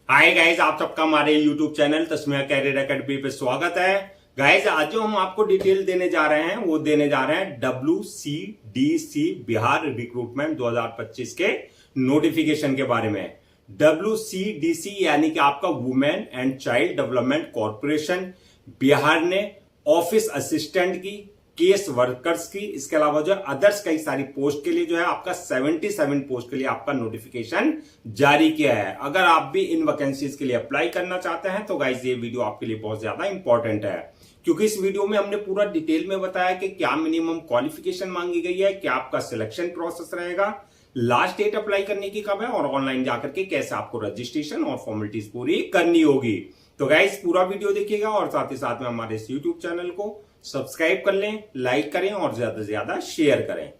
Hi guys, आप सबका हमारे YouTube channel Tasmia career academy पे स्वागत है। गाइज, आज जो हम आपको डिटेल देने जा रहे हैं वो देने जा रहे हैं WCDC बिहार रिक्रूटमेंट 2025 के नोटिफिकेशन के बारे में। WCDC यानी कि आपका women and child development corporation Bihar ने ऑफिस असिस्टेंट की, केस वर्कर्स की, इसके अलावा जो अदर्स कई सारी पोस्ट के लिए जो है आपका 77 पोस्ट के लिए आपका नोटिफिकेशन जारी किया है। अगर आप भी इन वैकेंसीज के लिए अप्लाई करना चाहते हैं तो गाइस ये वीडियो आपके लिए बहुत ज्यादा इंपॉर्टेंट है, क्योंकि इस वीडियो में हमने पूरा डिटेल में बताया कि क्या मिनिमम क्वालिफिकेशन मांगी गई है, क्या आपका सिलेक्शन प्रोसेस रहेगा, लास्ट डेट अप्लाई करने की कब है और ऑनलाइन जाकर के कैसे आपको रजिस्ट्रेशन और फॉर्मेलिटीज पूरी करनी होगी। तो गाइस पूरा वीडियो देखिएगा और साथ ही साथ में हमारे इस यूट्यूब चैनल को सब्सक्राइब कर लें, लाइक करें और ज्यादा से ज्यादा शेयर करें।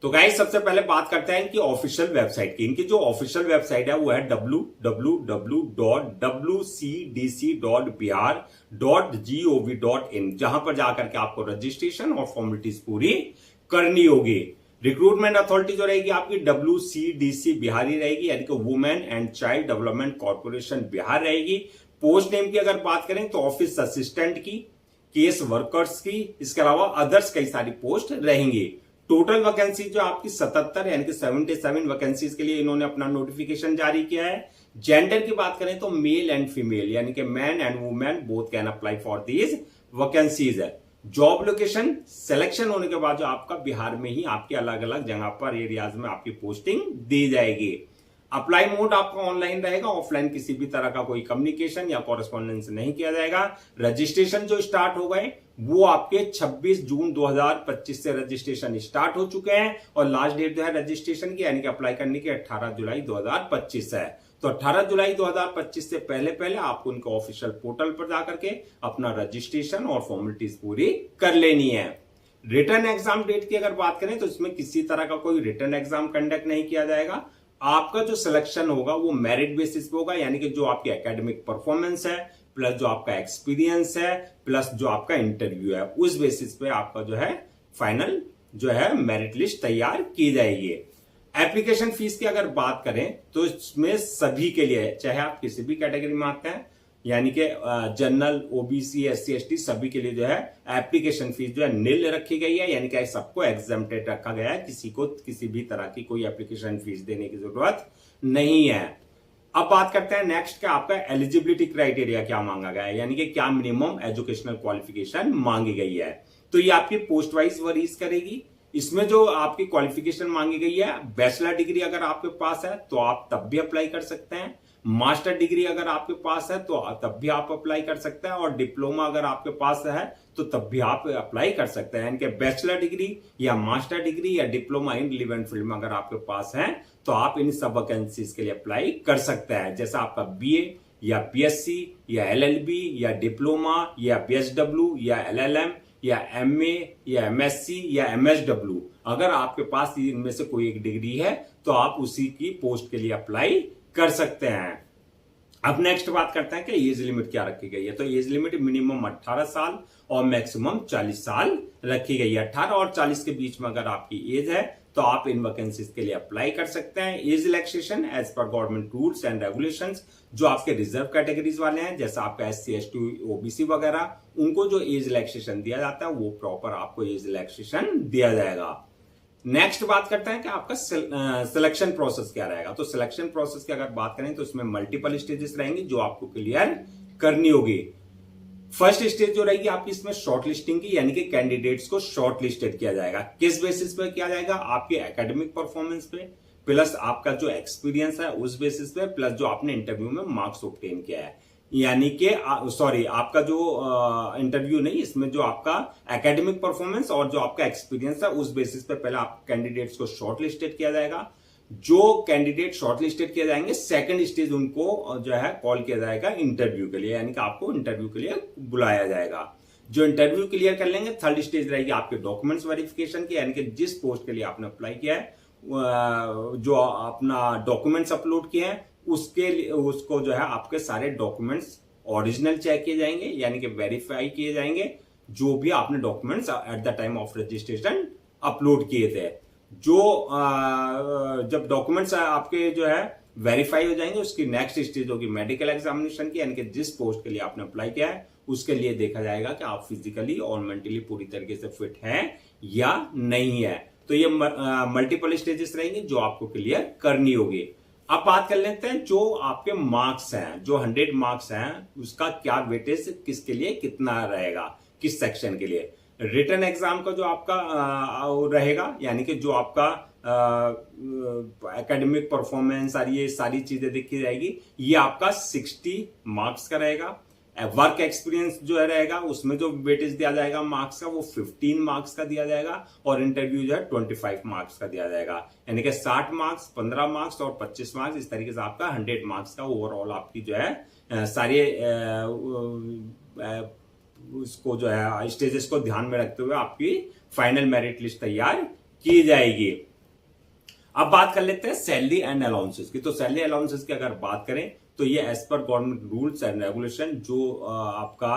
तो गाइस सबसे पहले बात करते हैं इनकी ऑफिशियल वेबसाइट की। इनकी जो ऑफिशियल वेबसाइट है वो है www.wcdc.bihar.gov.in, जहां पर जाकर के आपको रजिस्ट्रेशन और फॉर्मेलिटीज पूरी करनी होगी। रिक्रूटमेंट अथॉरिटी जो रहेगी आपकी WCDC बिहार ही रहेगी, यानी कि women and child development corporation Bihar रहेगी। पोस्ट नेम की अगर बात करें तो ऑफिस असिस्टेंट की, केस वर्कर्स की, इसके अलावा अदर्स कई सारी पोस्ट रहेंगी। टोटल वैकेंसी जो आपकी 77 यानी कि 77 वैकेंसीज के लिए इन्होंने अपना नोटिफिकेशन जारी किया है। जेंडर की बात करें तो मेल एंड फीमेल यानी कि man and women both can apply for these vacancies है। जॉब लोकेशन सिलेक्शन होने के बाद जो आपका बिहार में ही आपके अलग अलग जगह पर एरियाज में आपकी पोस्टिंग दी जाएगी। अप्लाई मोड आपका ऑनलाइन रहेगा, ऑफलाइन किसी भी तरह का कोई कम्युनिकेशन या कॉरेस्पॉन्डेंस नहीं किया जाएगा। रजिस्ट्रेशन जो स्टार्ट हो गए वो आपके 26 जून 2025 से रजिस्ट्रेशन स्टार्ट हो चुके हैं और लास्ट डेट जो है रजिस्ट्रेशन की यानी कि अप्लाई करने की 18 जुलाई 2025 है। तो 18 जुलाई 2025 से पहले पहले आपको उनके ऑफिशियल पोर्टल पर जाकर के अपना रजिस्ट्रेशन और फॉर्मेलिटीज पूरी कर लेनी है। रिटर्न एग्जाम डेट की अगर बात करें तो इसमें किसी तरह का कोई रिटर्न एग्जाम कंडक्ट नहीं किया जाएगा। आपका जो सिलेक्शन होगा वो मेरिट बेसिस पे होगा, यानी कि जो आपकी एकेडमिक परफॉर्मेंस है प्लस जो आपका एक्सपीरियंस है प्लस जो आपका इंटरव्यू है, उस बेसिस पे आपका जो है फाइनल जो है मेरिट लिस्ट तैयार की जाएगी। एप्लीकेशन फीस की अगर बात करें तो इसमें सभी के लिए, चाहे आप किसी भी कैटेगरी में आते हैं, यानी कि जनरल, ओबीसी, SC ST सभी के लिए जो है एप्लीकेशन फीस जो है नील रखी गई है, यानी कि सबको एग्जेम्प्टेड रखा गया है। किसी को किसी भी तरह की कोई एप्लीकेशन फीस देने की जरूरत नहीं है। अब बात करते हैं नेक्स्ट का आपका एलिजिबिलिटी क्राइटेरिया क्या मांगा गया है, यानी कि क्या मिनिमम एजुकेशनल क्वालिफिकेशन मांगी गई है। तो ये आपकी पोस्ट वाइज वरीज करेगी। इसमें जो आपकी क्वालिफिकेशन मांगी गई है, बैचलर डिग्री अगर आपके पास है तो आप तब भी अप्लाई कर सकते हैं, मास्टर डिग्री अगर आपके पास है तो तब भी आप अप्लाई कर सकते हैं, और डिप्लोमा अगर आपके पास है तो तब भी आप अप्लाई कर सकते हैं। यानी कि बैचलर डिग्री या मास्टर डिग्री या डिप्लोमा इन रिलेवेंट फील्ड में अगर आपके पास है तो आप इन सब वैकेंसीज के लिए अप्लाई कर सकते हैं। जैसा आपका BA या BSc या LLB या डिप्लोमा या BSW या LLM या MA या MSc या MSW, अगर आपके पास इनमें से कोई एक डिग्री है तो आप उसी की पोस्ट के लिए अप्लाई कर सकते हैं। अब नेक्स्ट बात करते हैं कि एज लिमिट क्या रखी गई है। तो एज लिमिट मिनिमम 18 साल और मैक्सिमम 40 साल रखी गई है। 18 और 40 के बीच में अगर आपकी एज है तो आप इन वैकेंसीज के लिए अप्लाई कर सकते हैं। Age relaxation as per government rules and regulations, जो आपके रिजर्व कैटेगरीज वाले हैं जैसा आपका SC ST OBC वगैरह, उनको जो एज रिलैक्सेशन दिया जाता है वो प्रॉपर आपको एज रिलैक्सेशन दिया जाएगा। नेक्स्ट बात करते हैं कि आपका सिलेक्शन प्रोसेस क्या रहेगा। तो सिलेक्शन प्रोसेस की अगर बात करें तो इसमें मल्टीपल स्टेजेस रहेंगी जो आपको क्लियर करनी होगी। फर्स्ट स्टेज जो रहेगी आपकी इसमें शॉर्ट लिस्टिंग की, यानी कि कैंडिडेट्स को शॉर्ट लिस्टेड किया जाएगा। किस बेसिस पे किया जाएगा? आपके एकेडमिक परफॉर्मेंस पे प्लस आपका जो एक्सपीरियंस है उस बेसिस पे प्लस जो आपने इंटरव्यू में मार्क्स ऑब्टेन किया है, यानी कि सॉरी आपका जो इंटरव्यू नहीं, इसमें जो आपका एकेडमिक परफॉर्मेंस और जो आपका एक्सपीरियंस है उस बेसिस पे पहले आप कैंडिडेट्स को शॉर्ट लिस्टेड किया जाएगा। जो कैंडिडेट शॉर्ट लिस्टेड किए जाएंगे सेकंड स्टेज उनको जो है कॉल किया जाएगा इंटरव्यू के लिए, यानी कि आपको इंटरव्यू के लिए बुलाया जाएगा। जो इंटरव्यू क्लियर कर लेंगे थर्ड स्टेज रहेगी आपके डॉक्यूमेंट्स वेरिफिकेशन की, यानी कि जिस पोस्ट के लिए आपने अप्लाई किया है जो अपना डॉक्यूमेंट्स अपलोड किए हैं उसको जो है आपके सारे डॉक्यूमेंट्स ओरिजिनल चेक किए जाएंगे, यानी कि वेरीफाई किए जाएंगे जो भी आपने documents at the time of registration upload किए थे। जो जब डॉक्यूमेंट्स आपके जो है वेरीफाई हो जाएंगे, उसकी नेक्स्ट स्टेज होगी मेडिकल एग्जामिनेशन की, यानी कि जिस पोस्ट के लिए आपने अप्लाई किया है उसके लिए देखा जाएगा कि आप फिजिकली और मेंटली पूरी तरीके से फिट हैं या नहीं है। तो ये मल्टीपल स्टेजेस रहेंगी जो आपको क्लियर करनी होगी। अब बात कर लेते हैं जो आपके मार्क्स हैं, जो 100 मार्क्स हैं उसका क्या वेटेज किसके लिए कितना रहेगा, किस सेक्शन के लिए। रिटन एग्जाम का जो आपका रहेगा, यानी कि जो आपका एकेडमिक परफॉर्मेंस और ये सारी चीजें देखी जाएगी, ये आपका 60 मार्क्स का रहेगा। वर्क एक्सपीरियंस जो है रहेगा उसमें जो वेटेज दिया जाएगा मार्क्स का वो 15 मार्क्स का दिया जाएगा, और इंटरव्यू जो है 25 मार्क्स का दिया जाएगा, यानी कि 60 मार्क्स, 15 मार्क्स और 25 मार्क्स, इस तरीके से आपका 100 मार्क्स का ओवरऑल आपकी जो है सारे उसको जो है स्टेजेस को ध्यान में रखते हुए आपकी फाइनल मेरिट लिस्ट तैयार की जाएगी। अब बात कर लेते हैं सैलरी एंड अलाउंसेस की। तो सैलरी अलाउंसेस की अगर बात करें तो ये as per government rules and regulation जो आपका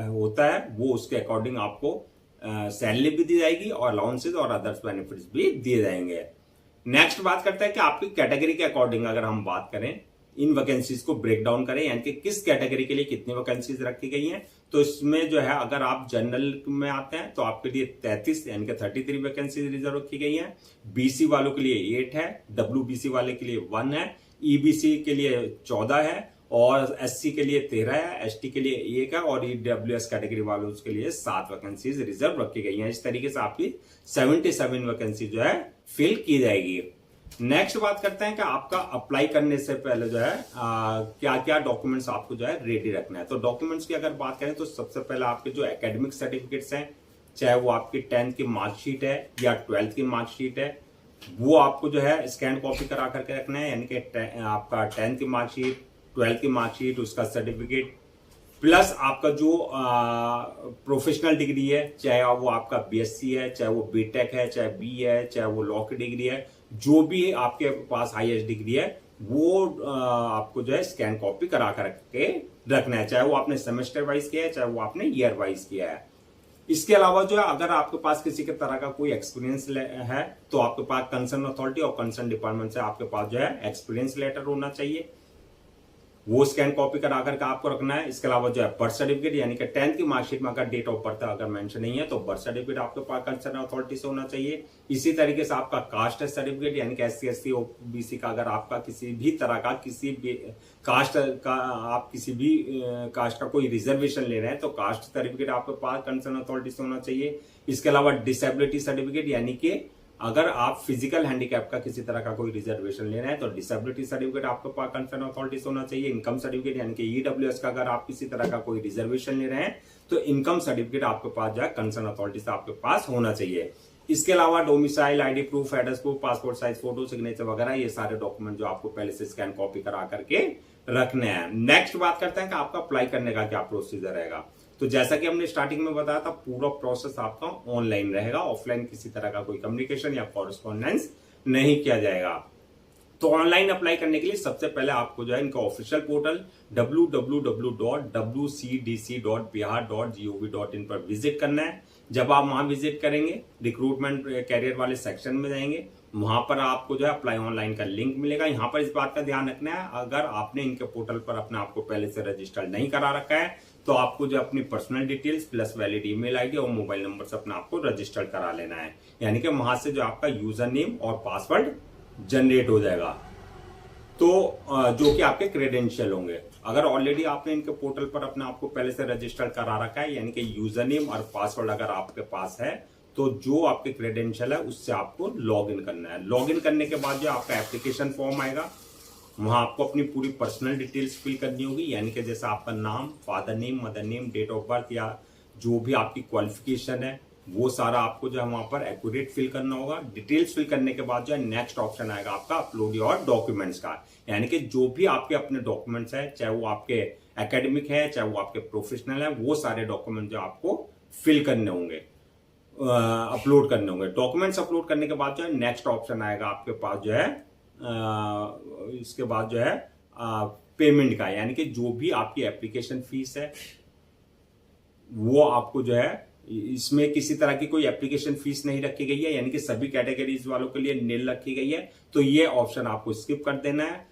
होता है वो उसके अकॉर्डिंग आपको सैलरी भी दी जाएगी और अलाउंसेस और अदर्स बेनिफिट्स भी दिए जाएंगे। नेक्स्ट बात करते हैं कि आपकी कैटेगरी के अकॉर्डिंग अगर हम बात करें, इन वैकेंसीज को ब्रेक डाउन करें, यानी कि किस कैटेगरी के लिए कितनी वैकेंसीज रखी गई हैं। तो इसमें जो है अगर आप जनरल में आते हैं तो आपके लिए 33 यानी कि 33 वैकेंसीज रिजर्व रखी गई हैं। बीसी वालों के लिए 8 है, डब्ल्यूबीसी वाले के लिए 1 है, ईबीसी के लिए 14 है, और एससी के लिए 13 है, एसटी के लिए 1 है, और ईडब्ल्यूएस कैटेगरी वालों के लिए 7 वैकेंसीज रिजर्व रखी गई हैं। इस तरीके से आपकी 77 वैकेंसी जो है फिल की जाएगी। नेक्स्ट बात करते हैं कि आपका अप्लाई करने से पहले जो है क्या क्या डॉक्यूमेंट्स आपको जो है रेडी रखना है। तो डॉक्यूमेंट्स की अगर बात करें तो सबसे पहले आपके जो एकेडमिक सर्टिफिकेट्स हैं, चाहे वो आपकी 10th की मार्कशीट है या 12th की मार्कशीट है, वो आपको जो है स्कैन कॉपी करा करके रखना है, यानी कि आपका 10th की मार्कशीट, 12th की मार्कशीट, उसका सर्टिफिकेट, प्लस आपका जो प्रोफेशनल डिग्री है, चाहे वो आपका बीएससी है, चाहे वो बीटेक है, चाहे बी है, चाहे वो लॉ की डिग्री है, जो भी आपके पास हाईएस्ट डिग्री है वो आपको जो है स्कैन कॉपी करा करके रखना है, चाहे वो आपने सेमेस्टर वाइज किया है, चाहे वो आपने ईयर वाइज किया है। इसके अलावा जो है अगर आपके पास किसी के तरह का कोई एक्सपीरियंस है तो आपके पास कंसर्न अथॉरिटी और कंसर्न डिपार्टमेंट से आपके पास जो है एक्सपीरियंस लेटर होना चाहिए, वो स्कैन कॉपी करा करके आपको रखना है। इसके अलावा जो है बर्थ सर्टिफिकेट, यानी कि 10th की मार्कशीट में अगर डेट ऑफ बर्थ अगर मेंशन नहीं है तो बर्थ सर्टिफिकेट आपके पास कंसर्न अथॉरिटी से होना चाहिए। इसी तरीके से आपका कास्ट सर्टिफिकेट, यानी कि एससी एसटी ओबीसी का अगर आपका किसी भी तरह का किसी भी कास्ट का आप किसी भी कास्ट का कोई रिजर्वेशन ले रहे हैं तो कास्ट सर्टिफिकेट आपके पास कंसर्न अथॉरिटी से होना चाहिए। इसके अलावा डिसेबिलिटी सर्टिफिकेट, यानी कि अगर आप फिजिकल हैंडीकैप का किसी तरह का कोई रिजर्वेशन ले रहे हैं तो डिसेबिलिटी सर्टिफिकेट आपके पास कंसर्न अथॉरिटी से होना चाहिए। इनकम सर्टिफिकेट, यानी कि ईडब्ल्यूएस का अगर आप किसी तरह का कोई रिजर्वेशन ले रहे हैं तो इनकम सर्टिफिकेट आपके पास जो है कंसर्न अथॉरिटी से आपके पास होना चाहिए। इसके अलावा domicile, ID proof, address proof, passport size photo, signature वगैरह, ये सारे डॉक्यूमेंट जो आपको पहले से स्कैन कॉपी करा करके रखने हैं। नेक्स्ट बात करते हैं कि आपका अप्लाई करने का क्या प्रोसीजर रहेगा। तो जैसा कि हमने स्टार्टिंग में बताया था, पूरा प्रोसेस आपका ऑनलाइन रहेगा, ऑफलाइन किसी तरह का कोई कम्युनिकेशन या कॉरेस्पॉन्डेंस नहीं किया जाएगा। तो ऑनलाइन अप्लाई करने के लिए सबसे पहले आपको जो है इनका ऑफिशियल पोर्टल www.wcdc.bihar.gov.in पर विजिट करना है। जब आप वहां विजिट करेंगे, रिक्रूटमेंट कैरियर वाले सेक्शन में जाएंगे, वहां पर आपको जो है अप्लाई ऑनलाइन का लिंक मिलेगा। यहाँ पर इस बात का ध्यान रखना है, अगर आपने इनके पोर्टल पर अपने आप को पहले से रजिस्टर नहीं करा रखा है तो आपको जो अपनी personal details plus valid email ID और मोबाइल नंबर से अपने आप को रजिस्टर करा लेना है, यानी कि वहां से जो आपका यूजर नेम और पासवर्ड जनरेट हो जाएगा, तो जो कि आपके क्रेडेंशियल होंगे। अगर ऑलरेडी आपने इनके पोर्टल पर अपने आप को पहले से रजिस्टर करा रखा है, यानी कि यूजर नेम और पासवर्ड अगर आपके पास है, तो जो आपके क्रेडेंशियल है उससे आपको लॉग इन करना है। लॉग इन करने के बाद जो आपका एप्लीकेशन फॉर्म आएगा, वहां आपको अपनी पूरी पर्सनल डिटेल्स फिल करनी होगी, यानी कि जैसे आपका नाम, father name, mother name, date of birth या जो भी आपकी क्वालिफिकेशन है वो सारा आपको जो है वहां पर एक्यूरेट फिल करना होगा। डिटेल्स फिल करने के बाद जो है नेक्स्ट ऑप्शन आएगा आपका अपलोड योर डॉक्यूमेंट्स का, यानी कि जो भी आपके अपने डॉक्यूमेंट्स है, चाहे वो आपके एकेडमिक है, चाहे वो आपके प्रोफेशनल है, वो सारे डॉक्यूमेंट जो आपको फिल करने होंगे, अपलोड करने होंगे। डॉक्यूमेंट्स अपलोड करने के बाद जो है नेक्स्ट ऑप्शन आएगा आपके पास जो है इसके बाद जो है पेमेंट का, यानी कि जो भी आपकी एप्लीकेशन फीस है वो आपको जो है इसमें किसी तरह की कोई एप्लीकेशन फीस नहीं रखी गई है, यानी कि सभी कैटेगरीज वालों के लिए नील रखी गई है, तो ये ऑप्शन आपको स्किप कर देना है।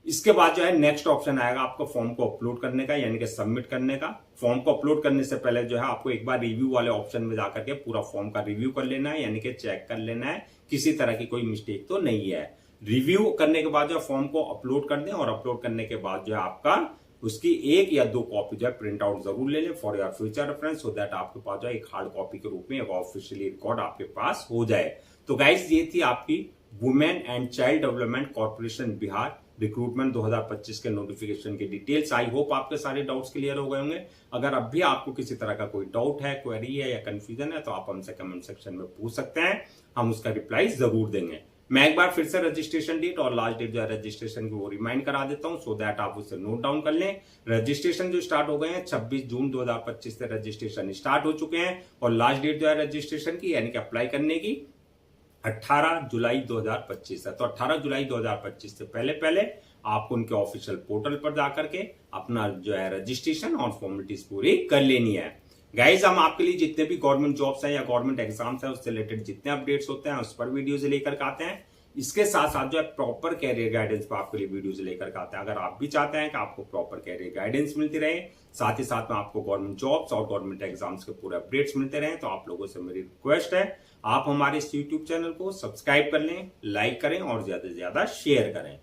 इसके बाद जो है नेक्स्ट ऑप्शन आएगा आपको फॉर्म को अपलोड करने का, यानी कि सबमिट करने का। फॉर्म को अपलोड करने से पहले जो है आपको एक बार रिव्यू वाले ऑप्शन में जाकर के पूरा फॉर्म का रिव्यू कर लेना है, यानी कि चेक कर लेना है किसी तरह की कोई मिस्टेक तो नहीं है। रिव्यू करने के बाद जो फॉर्म को अपलोड कर दें, और अपलोड करने के बाद जो है आपका उसकी 1 या 2 कॉपी जो है प्रिंट आउट जरूर ले लें for your future reference, so that आपके पास जो है एक हार्ड कॉपी के रूप में एक ऑफिशियली रिकॉर्ड आपके पास हो जाए। तो गाइस ये थी आपकी women and child development corporation Bihar recruitment 2025 के नोटिफिकेशन की डिटेल्स। आई होप आपके सारे डाउट्स क्लियर हो गए होंगे। अगर अब भी आपको किसी तरह का कोई डाउट है, क्वेरी है या कंफ्यूजन है, तो आप हमसे कमेंट सेक्शन में पूछ सकते हैं, हम उसका रिप्लाई जरूर देंगे। मैं एक बार फिर से रजिस्ट्रेशन डेट और लास्ट डेट जो है रजिस्ट्रेशन की वो रिमाइंड करा देता हूं, सो दैट आप उसे नोट डाउन कर लें। रजिस्ट्रेशन जो स्टार्ट हो गए हैं 26 जून 2025 से रजिस्ट्रेशन स्टार्ट हो चुके हैं, और लास्ट डेट जो है रजिस्ट्रेशन की यानी कि अप्लाई करने की 18 जुलाई 2025 है। तो 18 जुलाई 2025 से पहले पहले आपको उनके ऑफिशियल पोर्टल पर जाकर के अपना जो है रजिस्ट्रेशन और फॉर्मेलिटीज पूरी कर लेनी है। गाइज हम आपके लिए जितने भी गवर्नमेंट जॉब्स हैं या गवर्नमेंट एग्जाम्स हैं उससे रिलेटेड जितने अपडेट्स होते हैं उस पर वीडियोज लेकर के आते हैं। इसके साथ साथ जो है प्रॉपर कैरियर गाइडेंस पर आपके लिए वीडियोज लेकर के आते हैं। अगर आप भी चाहते हैं कि आपको प्रॉपर कैरियर गाइडेंस मिलती रहे, साथ ही साथ में आपको गवर्नमेंट जॉब्स और गवर्नमेंट एग्जाम्स के पूरे अपडेट्स मिलते रहे, तो आप लोगों से मेरी रिक्वेस्ट है आप हमारे इस यूट्यूब चैनल को सब्सक्राइब कर लें, लाइक करें और ज्यादा से ज्यादा शेयर करें।